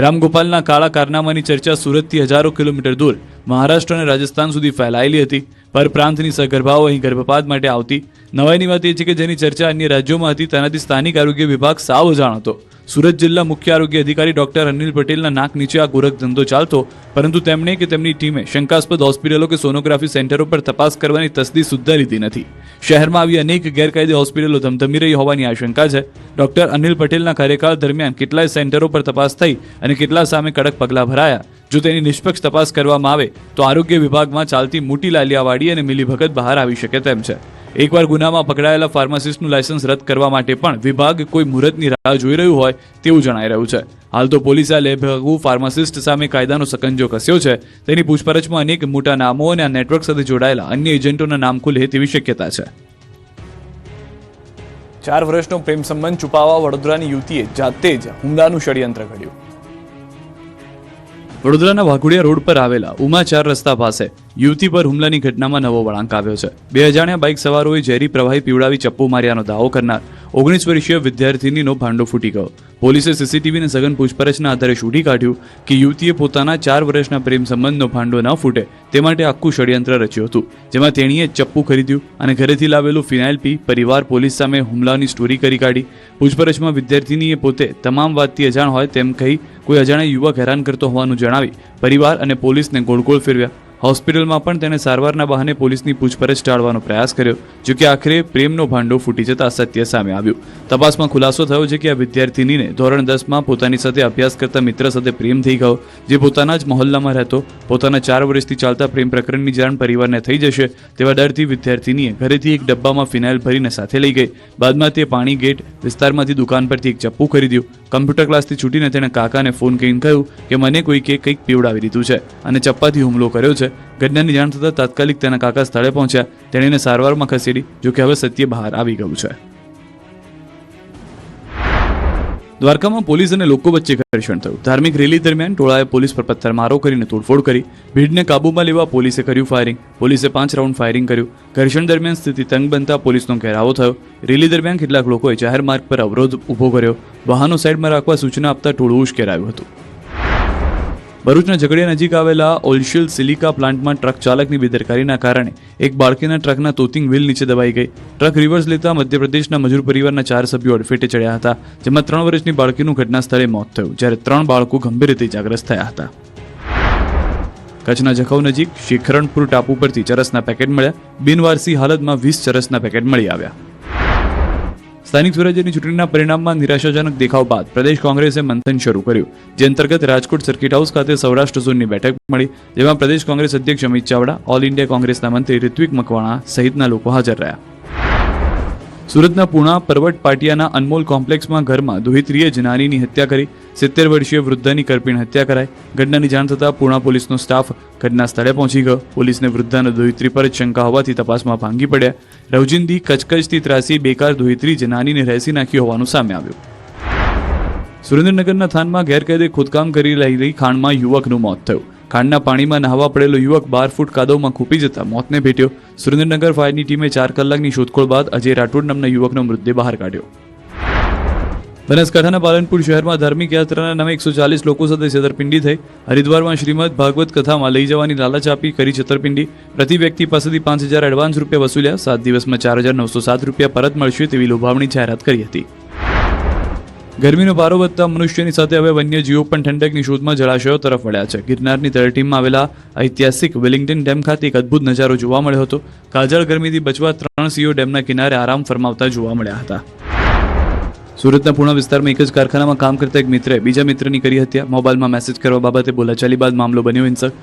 રામગોપાલના કાળા કારનામાની ચર્ચા સુરતથી હજારો કિલોમીટર દૂર મહારાષ્ટ્ર અને રાજસ્થાન સુધી ફેલાયેલી હતી. પરપ્રાંતની સગર્ભાઓ અહીં ગર્ભપાત માટે આવતી. નવાઈની વાત એ છે કે જેની ચર્ચા અન્ય રાજ્યોમાં હતી તેનાથી સ્થાનિક આરોગ્ય વિભાગ સાવ અજાણ હતો. સુરત જિલ્લા મુખ્ય આરોગ્ય અધિકારી ડોક્ટર અનિલ પટેલના નાક નીચે આ ગોરખ ધંધો ચાલતો, પરંતુ તેમણે કે તેમની ટીમે શંકાસ્પદ હોસ્પિટલો કે સોનોગ્રાફી સેન્ટરો પર તપાસ કરવાની તસ્દી સુદ્ધા લીધી નથી. શહેરમાં આવી અનેક ગેરકાયદે હોસ્પિટલો ધમધમી રહી હોવાની આશંકા છે. ડોક્ટર અનિલ પટેલના કાર્યકાળ દરમિયાન કેટલાય સેન્ટરો પર તપાસ થઈ અને કેટલા સામે કડક પગલાં ભરાયા. જો તેની નિષ્પક્ષ તપાસ કરવામાં આવે તો આરોગ્ય વિભાગમાં ચાલતી મોટી લાલિયાવાડી અને મિલીભગત બહાર આવી શકે તેમ છે. એકવાર ગુનામાં પકડાયેલા ફાર્માસિસ્ટનું લાયસન્સ રદ કરવા માટે પણ વિભાગ કોઈ મુહૂર્તની રાહ જોઈ રહ્યું હોય તેવું જણાઈ રહ્યું છે. હાલ તો પોલીસે આ લેભાગુ ફાર્માસિસ્ટ સામે કાયદાનો સકંજો કસ્યો છે. તેની પૂછપરછમાં અનેક મોટા નામો અને આ નેટવર્ક સાથે જોડાયેલા અન્ય એજન્ટોના નામ ખુલે તેવી શક્યતા છે. 4 વર્ષનો પ્રેમ સંબંધ છુપાવવા વડોદરાની યુવતીએ જાતે જ હુમલાનું ષડયંત્ર ઘડ્યું. વડોદરાના વાઘોડિયા રોડ પર આવેલા ઉમા 4 રસ્તા પાસે યુવતી પર હુમલાની ઘટનામાં નવો વળાંક આવ્યો છે. 2 અજાણ્યા બાઇક સવારોએ ઝેરી પ્રવાહી પીવડાવી ચપ્પુ માર્યાનો દાવો કરનાર 19 વર્ષીય વિદ્યાર્થીનીનો ભાંડો ફૂટી ગયો. પોલીસે સીસીટીવીને સઘન પૂછપરછના આધારે શોધી કાઢ્યું કે યુવતીએ પોતાના 4 વર્ષના પ્રેમ સંબંધનો ભાંડો ન ફૂટે તે માટે આખું ષડયંત્ર રચ્યું હતું, જેમાં તેણીએ ચપ્પુ ખરીદ્યું અને ઘરેથી લાવેલું ફિનાઇલ પી પરિવાર પોલીસ સામે હુમલાની સ્ટોરી કરી કાઢી. પૂછપરછમાં વિદ્યાર્થીનીએ પોતે તમામ વાતથી અજાણ હોય તેમ કહી કોઈ અજાણ્યા યુવક હેરાન કરતો હોવાનું જણાવી પરિવાર અને પોલીસને ગોળગોળ ફેરવ્યા. હોસ્પિટલમાં પણ તેને સારવારના બહાને પોલીસની પૂછપરછ ટાળવાનો પ્રયાસ કર્યો, જો કે આખરે પ્રેમનો ભાંડો ફૂટી જતા સત્ય સામે આવ્યું. તપાસમાં ખુલાસો થયો છે કે આ વિદ્યાર્થીનીને ધોરણ 10માં પોતાની સાથે અભ્યાસ કરતા મિત્ર સાથે પ્રેમ થઈ ગયો, જે પોતાના જ મહોલ્લામાં રહેતો. પોતાના 4 વર્ષથી ચાલતા પ્રેમ પ્રકરણની જાણ પરિવારને થઈ જશે તેવા ડરથી વિદ્યાર્થીનીએ ઘરેથી એક ડબ્બામાં ફિનાઇલ ભરીને સાથે લઈ ગઈ. બાદમાં તે પાણી ગેટ વિસ્તારમાંથી દુકાન પરથી એક ચપ્પુ ખરીદ્યું. કમ્પ્યુટર ક્લાસથી છૂટીને તેણે કાકાને ફોન કરીને કહ્યું કે મને કોઈકે કંઈક પીવડાવી દીધું છે અને ચપ્પાથી હુમલો કર્યો છે. ઘટનાની જાણ થતાં તાત્કાલિક તેના કાકા સ્થળે પહોંચ્યા. તેણીને સારવારમાં ખસેડી, જો કે હવે સત્ય બહાર આવી ગયું છે. દ્વારકામાં પોલીસ અને લોકો વચ્ચે ઘર્ષણ થયું. ધાર્મિક રેલી દરમિયાન ટોળાએ પોલીસ પર પથ્થરમારો કરીને તોડફોડ કરી. ભીડને કાબૂમાં લેવા પોલીસે કર્યું ફાયરિંગ. પોલીસે 5 રાઉન્ડ ફાયરિંગ કર્યું. ઘર્ષણ દરમિયાન સ્થિતિ તંગ બનતા પોલીસનો ઘેરાવો થયો. રેલી દરમિયાન કેટલાક લોકોએ જાહેર માર્ગ પર અવરોધ ઊભો કર્યો. વાહનો સાઈડમાં રાખવા સૂચના આપતા ટોળું ઉશ્કેરાયું હતું. ભરૂચના ઝઘડિયા નજીક આવેલા ઓલશિલ સિલિકા પ્લાન્ટમાં ટ્રક ચાલકની બેદરકારીના કારણે એક બાળકીના ટ્રકના તોતિંગ વ્હીલ નીચે દબાઈ ગઈ. ટ્રક રિવર્સ લેતા મધ્યપ્રદેશના મજૂર પરિવારના 4 સભ્યો અડફેટે ચડ્યા હતા, જેમાં 3 વર્ષની બાળકીનું ઘટના સ્થળે મોત થયું, જ્યારે 3 બાળકો ગંભીર રીતે ઇજાગ્રસ્ત થયા હતા. કચ્છના જખૌ નજીક શિખરણપુર ટાપુ પરથી ચરસના પેકેટ મળ્યા. બિનવારસી હાલતમાં 20 ચરસના પેકેટ મળી આવ્યા. સ્થાનિક સ્વરાજ્યની ચૂંટણીના પરિણામમાં નિરાશાજનક દેખાવ બાદ પ્રદેશ કોંગ્રેસે મંથન શરૂ કર્યું, જે અંતર્ગત રાજકોટ સર્કિટ હાઉસ ખાતે સૌરાષ્ટ્ર ઝોનની બેઠક મળી, જેમાં પ્રદેશ કોંગ્રેસ અધ્યક્ષ અમિત ચાવડા, ઓલ ઇન્ડિયા કોંગ્રેસના મંત્રી ઋત્વિક મકવાણા સહિતના લોકો હાજર રહ્યા. સુરતના પૂણા પરવટ પાટિયાના અનમોલ કોમ્પ્લેક્સમાં ઘરમાં દોહિત્રીએ જ નાનીની હત્યા કરી. 70 વર્ષીય વૃદ્ધાની કરપીણ હત્યા કરાઈ. ઘટનાની જાણ થતાં પૂણા પોલીસનો સ્ટાફ ઘટના સ્થળે પહોંચી ગયો. પોલીસને વૃદ્ધાના દોહિત્રી પર જ શંકા હોવાથી તપાસમાં ભાંગી પડ્યા. રવજિંદી કચકચથી ત્રાસી બેકાર દોહિત્રી જ નાનીને રહેસી નાખી હોવાનું સામે આવ્યું. સુરેન્દ્રનગરના થાનમાં ગેરકાયદે ખોદકામ કરી રહેલી ખાણમાં યુવકનું મોત થયું. ખાણના પાણીમાં નહાવા પડેલો યુવક 12 ફૂટ કાદવમાં ખૂંપી જતા મોતને ભેટ્યો. સુરેન્દ્રનગર ફાયરની ટીમે 4 કલાકની શોધખોળ બાદ અજય રાઠોડ નામના યુવકનો મૃતદેહ બહાર કાઢ્યો. બનાસકાંઠાના પાલનપુર શહેરમાં ધાર્મિક યાત્રાના નામે 140 લોકો સાથે છેતરપિંડી થઈ. હરિદ્વારમાં શ્રીમદ ભાગવત કથામાં લઈ જવાની લાલચ આપી કરી છેતરપિંડી. પ્રતિ વ્યક્તિ પાસેથી 5000 એડવાન્સ રૂપિયા વસૂલ્યા. 7 દિવસમાં 4907 રૂપિયા પરત મળશે તેવી લોભાવણી જાહેરાત કરી હતી. ગરમીનો પારો વધતા મનુષ્યની સાથે હવે વન્યજીવો પણ ઠંડકની શોધમાં જળાશયો તરફ વળ્યા છે. ગિરનારની તળેટીમાં આવેલા ઐતિહાસિક વેલિંગ્ટન ડેમ ખાતે એક અદ્ભુત નજારો જોવા મળ્યો હતો. કાજળ ગરમીથી બચવા 3 સિંહો ડેમના કિનારે આરામ ફરમાવતા જોવા મળ્યા હતા. સુરતના પૂણા વિસ્તારમાં એક જ કારખાનામાં કામ કરતા એક મિત્રે બીજા મિત્રની કરી હત્યા. મોબાઈલમાં મેસેજ કરવા બાબતે બોલાચાલી બાદ મામલો બન્યો હિંસક.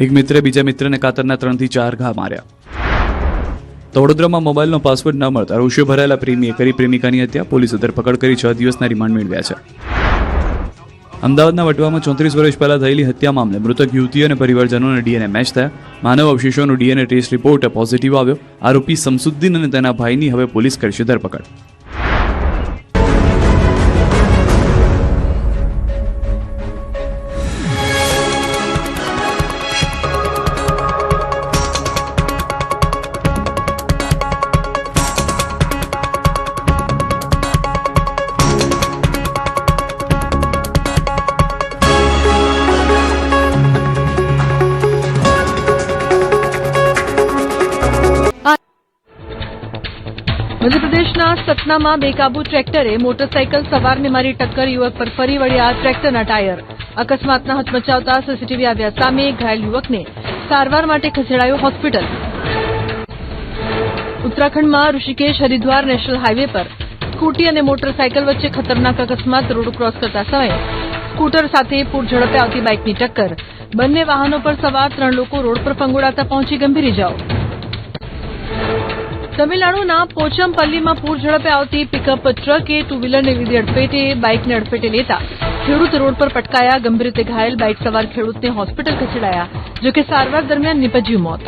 એક મિત્રે બીજા મિત્રને કાતરના 3 થી 4 ઘા માર્યા. તો વડોદરામાં મોબાઈલનો પાસવર્ડ ન મળતા રોષે ભરાયેલા પ્રેમીએ કરી પ્રેમિકાની હત્યા. પોલીસે ધરપકડ કરી 6 દિવસના રિમાન્ડ મેળવ્યા છે. અમદાવાદના વટવામાં 34 વર્ષ પહેલા થયેલી હત્યા મામલે મૃતક યુવતી અને પરિવારજનોને ડીએનએ મેચ થયા. માનવ અવશેષોનો ડીએનએ ટેસ્ટ રિપોર્ટ પોઝિટિવ આવ્યો. આરોપી સમસુદ્દીન અને તેના ભાઈની હવે પોલીસ કરશે ધરપકડ. મધ્યપ્રદેશના સતનામાં બેકાબુ ટ્રેક્ટરે મોટરસાઇકલ સવારને મારી ટક્કર. યુવક પર ફરી વળ્યા ટ્રેક્ટરના ટાયર. અકસ્માતના હચમચાવતા સીસીટીવી આવ્યા સામે. ઘાયલ યુવકને સારવાર માટે ખસેડાયો હોસ્પિટલ. ઉત્તરાખંડમાં ઋષિકેશ હરિદ્વાર નેશનલ હાઈવે પર સ્કૂટી અને મોટરસાઇકલ વચ્ચે ખતરનાક અકસ્માત. રોડ ક્રોસ કરતા સમયે સ્કૂટર સાથે પૂર ઝડપે આવતી બાઇકની ટક્કર. બંને વાહનો પર સવાર 3 લોકો રોડ પર ફંગોળાતા પહોંચી ગંભીર ઇજાઓ. તમિલનાડુના પોચમપલ્લીમાં પૂર ઝડપે આવતી પિકઅપ ટ્રકે 2 વ્હીલરને લીધી અડફેટે. બાઇકને અડફેટે લેતા ખેડૂત રોડ પર પટકાયા. ગંભીર રીતે ઘાયલ બાઇક સવાર ખેડૂતને હોસ્પિટલ ખસેડાયા, જોકે સારવાર દરમિયાન નીપજ્યું મોત.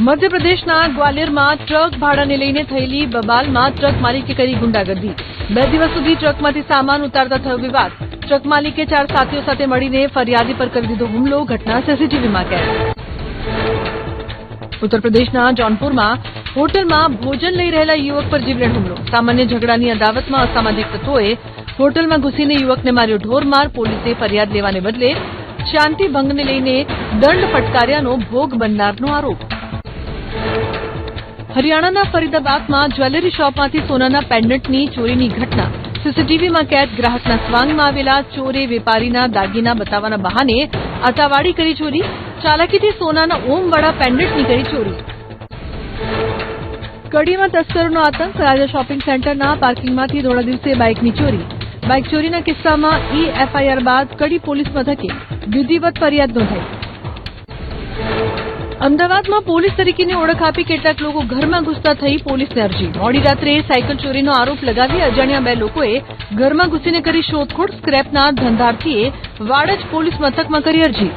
મધ્યપ્રદેશના ગ્વાલિયરમાં ટ્રક ભાડાને લઈને થયેલી બબાલમાં ટ્રક માલિકે કરી ગુંડાગર્દી. 2 દિવસ સુધી ટ્રકમાંથી સામાન ઉતારતા થયો વિવાદ. ટ્રક માલિકે 4 સાથીઓ સાથે મળીને ફરિયાદી પર કરી દીધો હુમલો. ઘટના સીસીટીવીમાં કેદ. ઉત્તર પ્રદેશના જૌનપુરમાં હોટલમાં ભોજન લઈ રહેલા યુવક પર જીવલેણ હુમલો. સામાન્ય ઝઘડાની અદાવતમાં અસામાજિક તત્વોએ હોટલમાં ઘૂસીને યુવકને માર્યો ઢોરમાર. પોલીસે ફરિયાદ લેવાને બદલે શાંતિ ભંગને લઈને દંડ ફટકાર્યાનો ભોગ બનનારનો આરોપ. હરિયાણાના ફરીદાબાદમાં જ્વેલરી શોપમાંથી સોનાના પેન્ડન્ટની ચોરીની ઘટના. સીસીટીવીમાં કેદ. ગ્રાહકના સ્વાંગમાં આવેલા ચોરે વેપારીના દાગીના બતાવવાના બહાને આતાવાડી કરી ચોરી. ચાલાકીથી સોનાના ઓમવાળા પેન્ડન્ટની કરી ચોરી. કડીમાં તસ્કરોનો આતંક. રાજા શોપિંગ સેન્ટરના પાર્કિંગમાંથી ધોળા દિવસે બાઇકની ચોરી. બાઇક ચોરીના કિસ્સામાં એફઆઈઆર બાદ કડી પોલીસ મથકે વિધિવત ફરિયાદ નોંધાઈ. અમદાવાદમાં પોલીસ તરીકેની ઓળખ આપી કેટલાક લોકો ઘરમાં ઘૂસતા થઈ પોલીસને અરજી. મોડી રાત્રે સાયકલ ચોરીનો આરોપ લગાવી અજાણ્યા 2 લોકોએ ઘરમાં ઘૂસીને કરી શોધખોળ. સ્ક્રેપના ધંધાર્થીએ વાડજ પોલીસ મથકમાં કરી અરજી.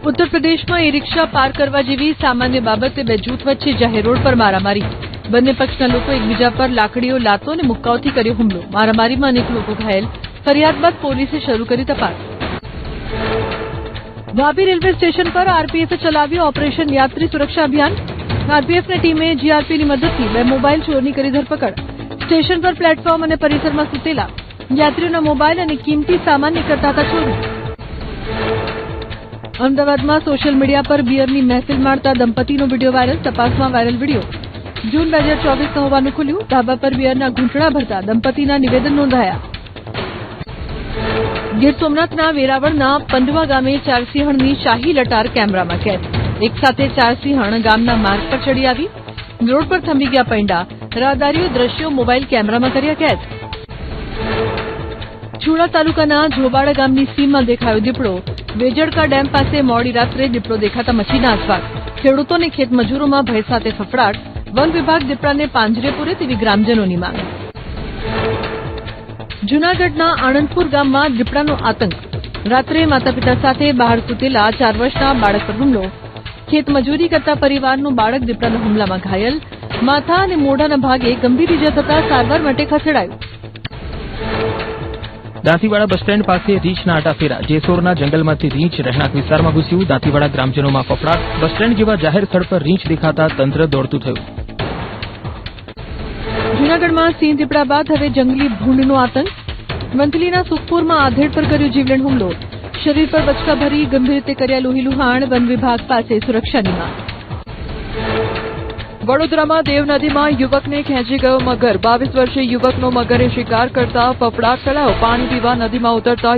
ઉત્તર પ્રદેશમાં ઈ રિક્ષા પાર કરવા જેવી સામાન્ય બાબતે 2 જૂથ વચ્ચે જાહેર રોડ પર મારામારી. બંને પક્ષના લોકો એકબીજા પર લાકડીઓ, લાતો અને મુક્કાઓથી કર્યો હુમલો. મારામારીમાં અનેક લોકો ઘાયલ. ફરિયાદ બાદ પોલીસે શરૂ કરી તપાસ. વાપી રેલવે સ્ટેશન પર આરપીએફે ચલાવ્યું ઓપરેશન યાત્રી સુરક્ષા અભિયાન. આરપીએફની ટીમે જીઆરપીની મદદથી 2 મોબાઈલ ચોરની કરી ધરપકડ. સ્ટેશન પર પ્લેટફોર્મ અને પરિસરમાં સૂતેલા યાત્રીઓના મોબાઈલ અને કિંમતી સામાન નીકળતા હતા ચોરી. અમદાવાદમાં સોશિયલ મીડિયા પર બિયરની મહેફિલ માણતા દંપતીનો વિડીયો વાયરલ. તપાસમાં વાયરલ વિડીયો જૂન 2024 હોવાનું ખુલ્યું. ધાબા પર બિયરના ઘૂંટણા ભરતા દંપતીના નિવેદન નોંધાયા. ગીર સોમનાથના વેરાવળના પંડવા ગામે 4 સિંહણની શાહી લટાર કેમેરામાં કેદ. એક સાથે 4 સિંહણ ગામના માર્ગ પર ચડી આવી. રોડ પર થંભી ગયા પૈંડા. રાહદારીઓ દ્રશ્યો મોબાઈલ કેમેરામાં કર્યા કેદ. છુડા તાલુકાના ઝોબાડા ગામની સીમમાં દેખાયો દીપડો. વેજળકા ડેમ પાસે મોડી રાત્રે દીપડો દેખાતા મચી નાસભાગ. ખેડૂતોને ખેતમજૂરોમાં ભય સાથે ફફડાટ. વન વિભાગ દીપડાને પાંજરે પૂરે તેવી ગ્રામજનોની માંગ. જૂનાગઢના આણંદપુર ગામમાં દીપડાનો આતંક. રાત્રે માતાપિતા સાથે બહાર સૂતેલા 4 વર્ષના બાળક પર હુમલો. ખેતમજૂરી કરતા પરિવારનું બાળક દીપડાના હુમલામાં ઘાયલ. માથા અને મોઢાના ભાગે ગંભીર ઇજા થતા સારવાર માટે ખસેડાયું. દાંતીવાડા બસ સ્ટેન્ડ પાસે રીંછના આટાફેરા. જેસોરના જંગલમાંથી રીંછ રહેણાંક વિસ્તારમાં ઘૂસ્યું. દાંતીવાડા ગ્રામજનોમાં ફફડાટ. બસ સ્ટેન્ડ જેવા જાહેર સ્થળ પર રીંછ દેખાતા તંત્ર દોડતું થયું. જૂનાગઢમાં સિંહ દીપડા બાદ હવે જંગલી ભૂંડનો આતંક. વંથલીના સુખપુરમાં આધેડ પર કર્યો જીવલેણ હુમલો. શરીર પર બચકા ભરી ગંભીર રીતે કર્યા લોહીલુહાણ. વન વિભાગ પાસે સુરક્ષાની માંગ. વડોદરામાં દેવ નદીમાં યુવકને ખેંચી ગયો મગર. 22 વર્ષીય યુવકનો મગરે શિકાર કરતા ફફડાટ ફેલાયો. પાણી પીવા નદીમાં ઉતરતા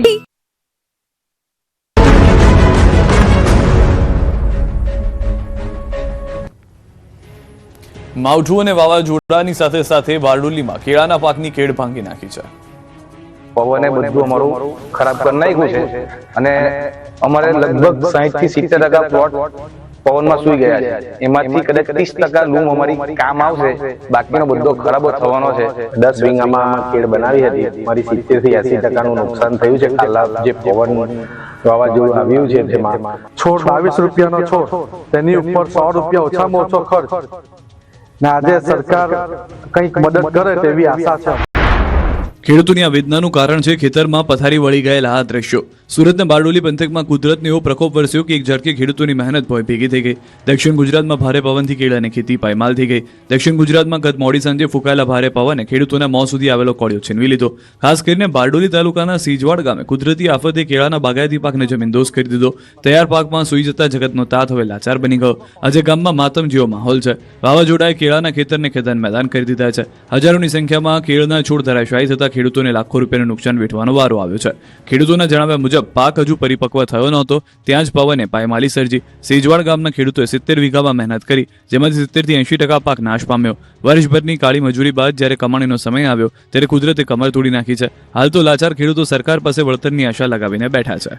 માવઠું અને વાવાઝોડાની સાથે સાથે બારડોલીમાં કેળાના પાકની કેળ ભાંગી નાખી છે. પવને બધું અમારું ખરાબ કરી નાખ્યું છે અને અમારે લગભગ 60 થી 70% પ્લોટ પવનમાં સુઈ ગયા છે. એમાંથી કદાચ 30% લૂમ અમારી કામ આવશે. બાકીનો બધો ખરાબ થવાનો છે. 10 વીઘામાં કેળ બનાવી હતી. મારી 70 થી 80% નુકસાન થયું છે. કાલા જે પવન વાવાઝોડું આવ્યું છે તેમાં છોડ 22 રૂપિયાનો છોડ, તેની ઉપર 100 રૂપિયા ઓછામાં ઓછો ખર્ચ. આજે સરકાર કંઈક મદદ કરે તેવી આશા છે. ખેડૂતોની આ વેદનાનું કારણ છે ખેતરમાં પથારી વળી ગયેલા આ દ્રશ્યો. સુરતના બારડોલી પંથકમાં કુદરતનો એવો પ્રકોપ વરસ્યો કે એક ઝટકે ખેડૂતોની મહેનત ભોંય ભેગી થઈ ગઈ. દક્ષિણ ગુજરાતમાં ભારે પવનથી કેળાની ખેતી પાયમાલ થઈ ગઈ. દક્ષિણ ગુજરાતમાં ગત મોડી સાંજે ફૂંકાયેલા ભારે પવને ખેડૂતોના મોં સુધી આવેલો કોળિયો છીનવી લીધો. ખાસ કરીને બારડોલી તાલુકાના સીજવાડ ગામે કુદરતી આફતે કેળાના બાગાયતી પાકને જમીનદોસ્ત કરી દીધો. તૈયાર પાકમાં સૂઈ જતા જગતનો તાત હવે લાચાર બની ગયો. આજે ગામમાં માતમ જેવો માહોલ છે. વાવાઝોડાએ કેળાના ખેતરને ખેદાન મેદાન કરી દીધા છે. હજારોની સંખ્યામાં કેળના છોડ ધરાશાયી થતા ખેડૂતોને લાખો રૂપિયાનું નુકસાન વેઠવાનો વારો આવ્યો છે. ખેડૂતોના જણાવ્યા મુજબ પાક હજુ પરિપક્વ થયો નહોતો ત્યાં જ પવને પાયમાલી સર્જી. સેજવાડ ગામના ખેડૂતોએ 70 વીઘામાં મહેનત કરી, જેમાંથી 70 થી 80% પાક નાશ પામ્યો. વર્ષભરની કાળી મજૂરી બાદ જ્યારે કમાણીનો સમય આવ્યો ત્યારે કુદરતે કમર તોડી નાખી છે. હાલ તો લાચાર ખેડૂતો સરકાર પાસે વળતરની આશા લગાવીને બેઠા છે.